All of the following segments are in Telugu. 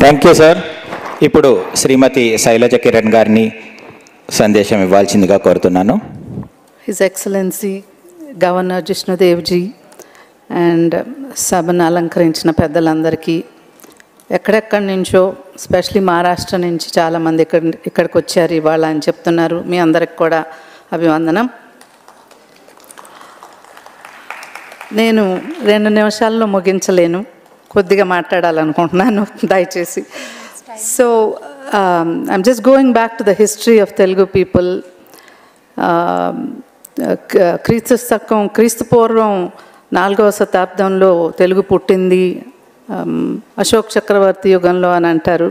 Thank you sir. ఇప్పుడు శ్రీమతి శైలజ కిరణ్ గారిని సందేశం ఇవ్వాల్సిందిగా కోరుతున్నాను. హిజ్ ఎక్సలెన్సీ గవర్నర్ జిష్ణుదేవ్జీ అండ్ సభను అలంకరించిన పెద్దలందరికీ, ఎక్కడెక్కడి నుంచో స్పెషలీ మహారాష్ట్ర నుంచి చాలామంది ఇక్కడికి వచ్చారు ఇవాళ అని చెప్తున్నారు. మీ అందరికి కూడా అభివందనం. నేను 2 నిమిషాల్లో ముగించలేను, కొద్దిగా మాట్లాడాలనుకుంటున్నాను దయచేసి. So I'm just going back to the history of Telugu people. క్రీస్తు పూర్వం 4వ శతాబ్దంలో తెలుగు పుట్టింది, అశోక్ చక్రవర్తి యుగంలో అని అంటారు.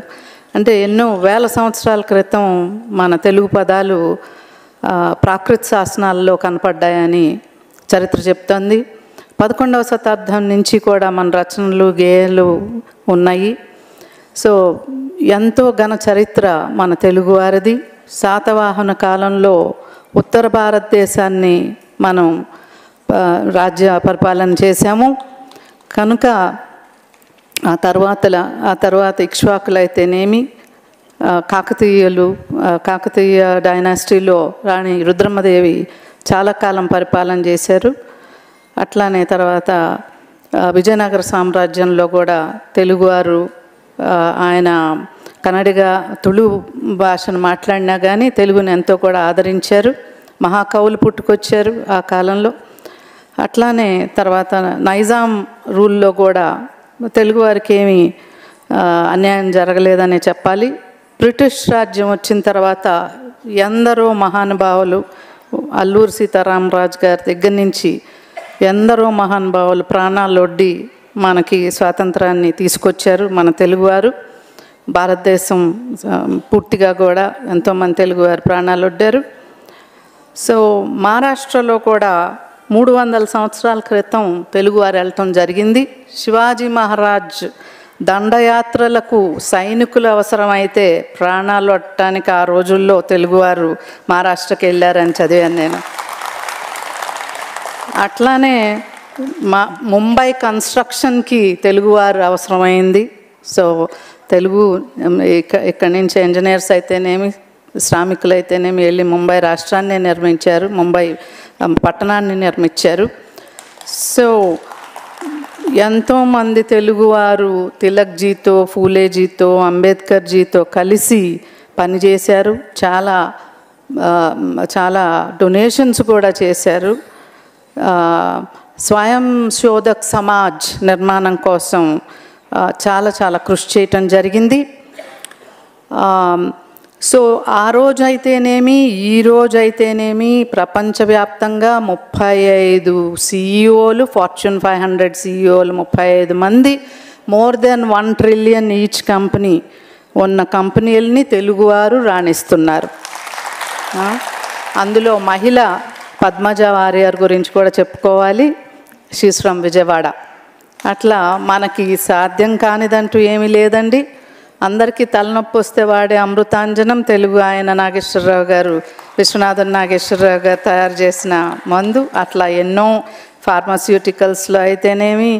అంటే ఎన్నో వేల సంవత్సరాల క్రితం మన తెలుగు పదాలు ప్రాకృత శాసనాల్లో కనపడ్డాయని చరిత్ర చెప్తోంది. 11వ శతాబ్దం నుంచి కూడా మన రచనలు గేయాలు ఉన్నాయి. సో ఎంతో ఘన చరిత్ర మన తెలుగువారిది. శాతవాహన కాలంలో ఉత్తర భారతదేశాన్ని మనం రాజ్య పరిపాలన చేశాము కనుక ఆ తర్వాత ఇక్ష్వాకులు అయితేనేమి, కాకతీయ డైనాసిటీలో రాణి రుద్రమదేవి చాలా కాలం పరిపాలన చేశారు. అట్లానే తర్వాత విజయనగర సామ్రాజ్యంలో కూడా తెలుగువారు ఆయన కన్నడిగా తుళు భాషను మాట్లాడినా కానీ తెలుగుని ఎంతో కూడా ఆదరించారు. మహాకవులు పుట్టుకొచ్చారు ఆ కాలంలో. అట్లానే తర్వాత నైజాం రూల్లో కూడా తెలుగువారికి ఏమీ అన్యాయం జరగలేదనే చెప్పాలి. బ్రిటిష్ రాజ్యం వచ్చిన తర్వాత ఎందరో మహానుభావులు, అల్లూరి సీతారామరాజు గారి దగ్గర నుంచి ఎందరో మహానుభావులు ప్రాణాలు ఒడ్డి మనకి స్వాతంత్రాన్ని తీసుకొచ్చారు మన తెలుగువారు. భారతదేశం పూర్తిగా కూడా ఎంతోమంది తెలుగువారు ప్రాణాలు ఒడ్డారు. సో మహారాష్ట్రలో కూడా 300 సంవత్సరాల క్రితం తెలుగువారు వెళ్ళటం జరిగింది. శివాజీ మహారాజ్ దండయాత్రలకు సైనికులు అవసరమైతే ప్రాణాలు ఒట్టడానికి ఆ రోజుల్లో తెలుగువారు మహారాష్ట్రకి వెళ్ళారని చదివాను నేను. అట్లానే ముంబై కన్స్ట్రక్షన్కి తెలుగువారు అవసరమైంది. సో తెలుగు ఇక్కడి నుంచి ఇంజనీర్స్ అయితేనేమి, శ్రామికులు అయితేనేమి వెళ్ళి ముంబై రాష్ట్రాన్ని నిర్మించారు, ముంబై పట్టణాన్ని నిర్మించారు. సో ఎంతోమంది తెలుగువారు తిలక్జీతో, ఫూలేజీతో, అంబేద్కర్జీతో కలిసి పనిచేశారు. చాలా డొనేషన్స్ కూడా చేశారు. స్వయం శోధక్ సమాజ్ నిర్మాణం కోసం చాలా కృషి చేయటం జరిగింది. సో ఆ రోజైతేనేమి ఈ రోజైతేనేమి ప్రపంచవ్యాప్తంగా 35 CEO, ఫార్చ్యూన్ 500 CEO 35 మంది, more than 1 trillion each company ఉన్న కంపెనీలని తెలుగువారు రాణిస్తున్నారు. అందులో మహిళ పద్మజ వారియర్ గురించి కూడా చెప్పుకోవాలి. She's from Vijayawada. అట్లా మనకి సాధ్యం కానిదంటూ ఏమీ లేదండి. అందరికీ తలనొప్పి వస్తే వాడే అమృతాంజనం తెలుగు ఆయన నాగేశ్వరరావు గారు, విశ్వనాథన్ నాగేశ్వరరావు గారు తయారు చేసిన మందు. అట్లా ఎన్నో ఫార్మాస్యూటికల్స్లో అయితేనేమి,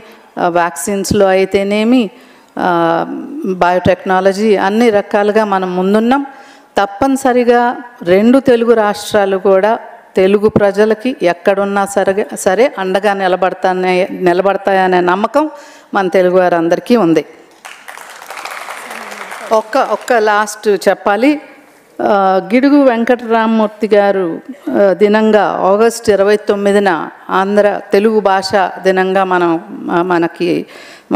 వ్యాక్సిన్స్లో అయితేనేమి, బయోటెక్నాలజీ అన్ని రకాలుగా మనం ముందున్నాం. తప్పనిసరిగా 2 తెలుగు రాష్ట్రాలు కూడా తెలుగు ప్రజలకి ఎక్కడున్నా సరే అండగా నిలబడతాయనే నమ్మకం మన తెలుగు వారందరికీ ఉంది. ఒక్క లాస్ట్ చెప్పాలి. గిడుగు వెంకటరామమూర్తి గారు దినంగా ఆగస్టు 29న ఆంధ్ర తెలుగు భాష దినంగా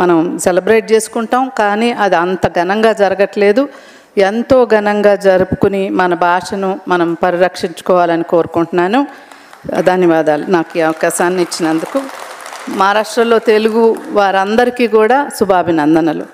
మనం సెలబ్రేట్ చేసుకుంటాం. కానీ అది అంత ఘనంగా జరగట్లేదు. ఎంతో ఘనంగా జరుపుకుని మన భాషను మనం పరిరక్షించుకోవాలని కోరుకుంటున్నాను. ధన్యవాదాలు నాకు ఈ అవకాశాన్ని ఇచ్చినందుకు. మహారాష్ట్రలో తెలుగు వారందరికీ కూడా శుభాభినందనలు.